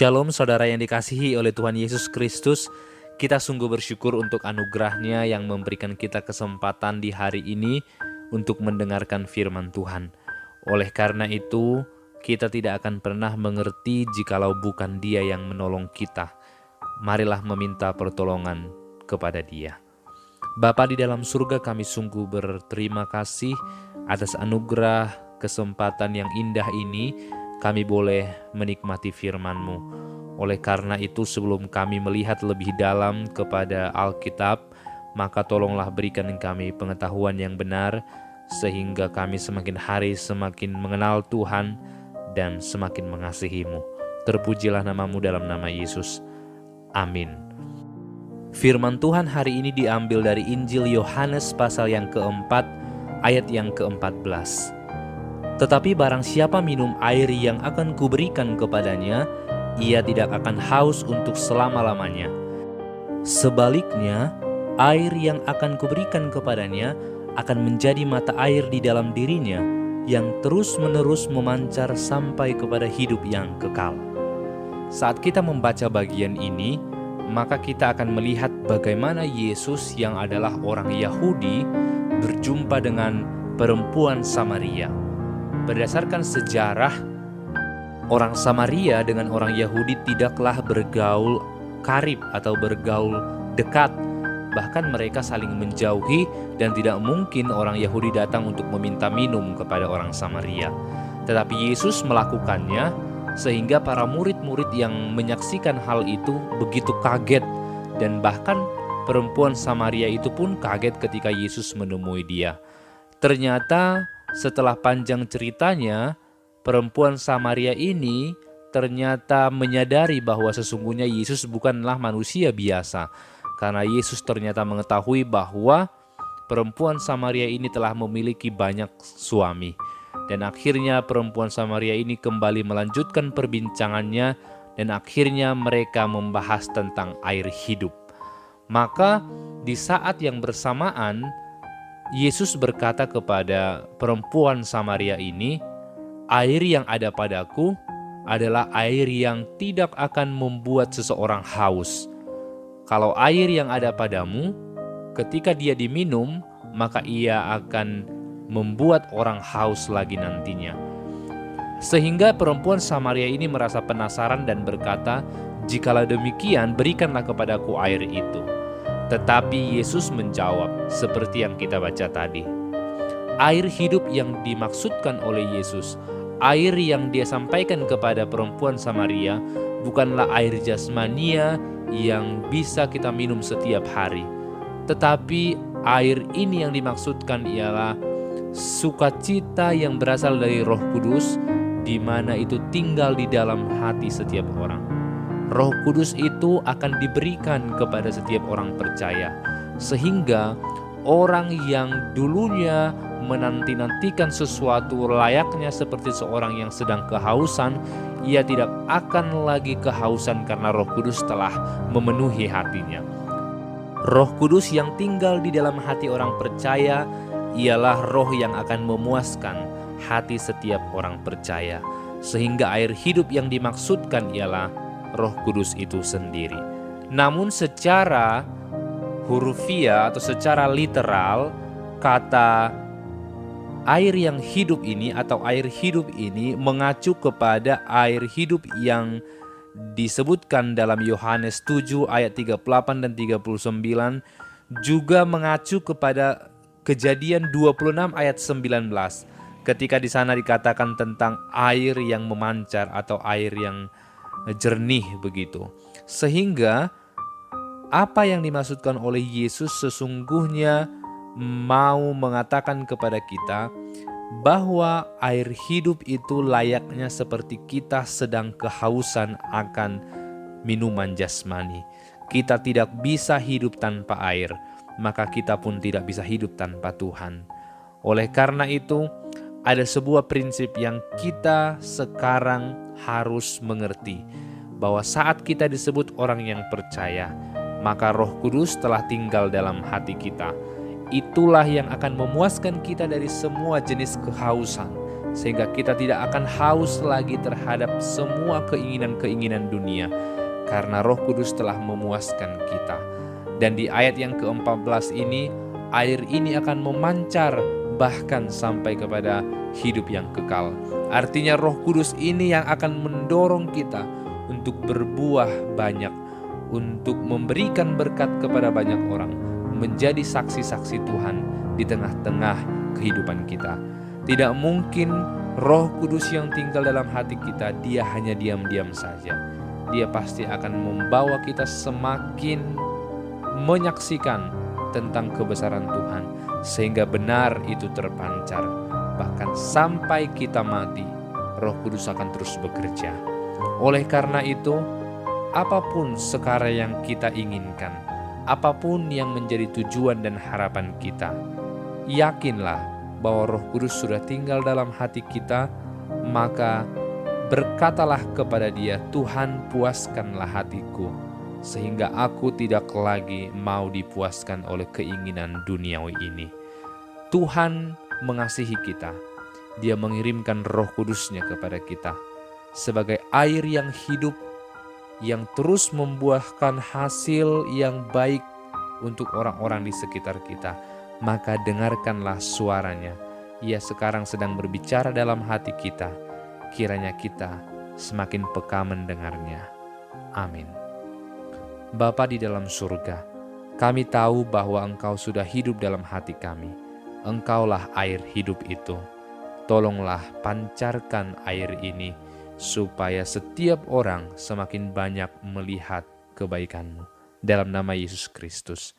Shalom saudara yang dikasihi oleh Tuhan Yesus Kristus. Kita sungguh bersyukur untuk anugerah-Nya yang memberikan kita kesempatan di hari ini untuk mendengarkan firman Tuhan. Oleh karena itu, kita tidak akan pernah mengerti jikalau bukan Dia yang menolong kita. Marilah meminta pertolongan kepada Dia. Bapa di dalam surga, kami sungguh berterima kasih atas anugerah kesempatan yang indah ini. Kami boleh menikmati firman-Mu. Oleh karena itu, sebelum kami melihat lebih dalam kepada Alkitab, maka tolonglah berikan kami pengetahuan yang benar, sehingga kami semakin hari semakin mengenal Tuhan dan semakin mengasihi-Mu. Terpujilah nama-Mu dalam nama Yesus. Amin. Firman Tuhan hari ini diambil dari Injil Yohanes pasal yang keempat, ayat yang ke-14. Tetapi barang siapa minum air yang akan kuberikan kepadanya, ia tidak akan haus untuk selama-lamanya. Sebaliknya, air yang akan kuberikan kepadanya akan menjadi mata air di dalam dirinya, yang terus-menerus memancar sampai kepada hidup yang kekal. Saat kita membaca bagian ini, maka kita akan melihat bagaimana Yesus yang adalah orang Yahudi berjumpa dengan perempuan Samaria. Berdasarkan sejarah, orang Samaria dengan orang Yahudi tidaklah bergaul karib atau bergaul dekat. Bahkan mereka saling menjauhi dan tidak mungkin orang Yahudi datang untuk meminta minum kepada orang Samaria. Tetapi Yesus melakukannya sehingga para murid-murid yang menyaksikan hal itu begitu kaget. Dan bahkan perempuan Samaria itu pun kaget ketika Yesus menemui dia. Ternyata setelah panjang ceritanya, perempuan Samaria ini ternyata menyadari bahwa sesungguhnya Yesus bukanlah manusia biasa. Karena Yesus ternyata mengetahui bahwa perempuan Samaria ini telah memiliki banyak suami. Dan akhirnya perempuan Samaria ini kembali melanjutkan perbincangannya dan akhirnya mereka membahas tentang air hidup. Maka di saat yang bersamaan, Yesus berkata kepada perempuan Samaria ini, "Air yang ada padaku adalah air yang tidak akan membuat seseorang haus. Kalau air yang ada padamu, ketika dia diminum, maka ia akan membuat orang haus lagi nantinya." Sehingga perempuan Samaria ini merasa penasaran dan berkata, "Jikalau demikian, berikanlah kepadaku air itu." Tetapi Yesus menjawab seperti yang kita baca tadi. Air hidup yang dimaksudkan oleh Yesus, air yang dia sampaikan kepada perempuan Samaria, bukanlah air jasmania yang bisa kita minum setiap hari. Tetapi air ini yang dimaksudkan ialah sukacita yang berasal dari Roh Kudus, di mana itu tinggal di dalam hati setiap orang. Roh Kudus itu akan diberikan kepada setiap orang percaya, sehingga orang yang dulunya menanti-nantikan sesuatu layaknya seperti seorang yang sedang kehausan, ia tidak akan lagi kehausan karena Roh Kudus telah memenuhi hatinya. Roh Kudus yang tinggal di dalam hati orang percaya ialah roh yang akan memuaskan hati setiap orang percaya, sehingga air hidup yang dimaksudkan ialah Roh Kudus itu sendiri. Namun secara hurufiah atau secara literal, kata air yang hidup ini atau air hidup ini mengacu kepada air hidup yang disebutkan dalam Yohanes 7 ayat 38 dan 39, juga mengacu kepada Kejadian 26 ayat 19, ketika di sana dikatakan tentang air yang memancar atau air yang jernih begitu. Sehingga apa yang dimaksudkan oleh Yesus sesungguhnya mau mengatakan kepada kita bahwa air hidup itu layaknya seperti kita sedang kehausan akan minuman jasmani. Kita tidak bisa hidup tanpa air, maka kita pun tidak bisa hidup tanpa Tuhan. Oleh karena itu, ada sebuah prinsip yang kita sekarang harus mengerti, bahwa saat kita disebut orang yang percaya, maka Roh Kudus telah tinggal dalam hati kita. Itulah yang akan memuaskan kita dari semua jenis kehausan, sehingga kita tidak akan haus lagi terhadap semua keinginan-keinginan dunia, karena Roh Kudus telah memuaskan kita. Dan di ayat yang ke-14 ini, air ini akan memancar bahkan sampai kepada hidup yang kekal. Artinya Roh Kudus ini yang akan mendorong kita untuk berbuah banyak, untuk memberikan berkat kepada banyak orang, menjadi saksi-saksi Tuhan di tengah-tengah kehidupan kita. Tidak mungkin Roh Kudus yang tinggal dalam hati kita, dia hanya diam-diam saja. Dia pasti akan membawa kita semakin menyaksikan tentang kebesaran Tuhan, sehingga benar itu terpancar. Bahkan sampai kita mati, Roh Kudus akan terus bekerja. Oleh karena itu, apapun sekarang yang kita inginkan, apapun yang menjadi tujuan dan harapan kita, yakinlah bahwa Roh Kudus sudah tinggal dalam hati kita, maka berkatalah kepada Dia, Tuhan puaskanlah hatiku, sehingga aku tidak lagi mau dipuaskan oleh keinginan duniawi ini. Tuhan mengasihi kita. Dia mengirimkan Roh Kudus-Nya kepada kita sebagai air yang hidup, yang terus membuahkan hasil yang baik untuk orang-orang di sekitar kita. Maka dengarkanlah suaranya. Ia sekarang sedang berbicara dalam hati kita. Kiranya kita semakin peka mendengarnya. Amin. Bapa di dalam surga, kami tahu bahwa Engkau sudah hidup dalam hati kami. Engkaulah air hidup itu. Tolonglah pancarkan air ini, supaya setiap orang semakin banyak melihat kebaikan-Mu. Dalam nama Yesus Kristus,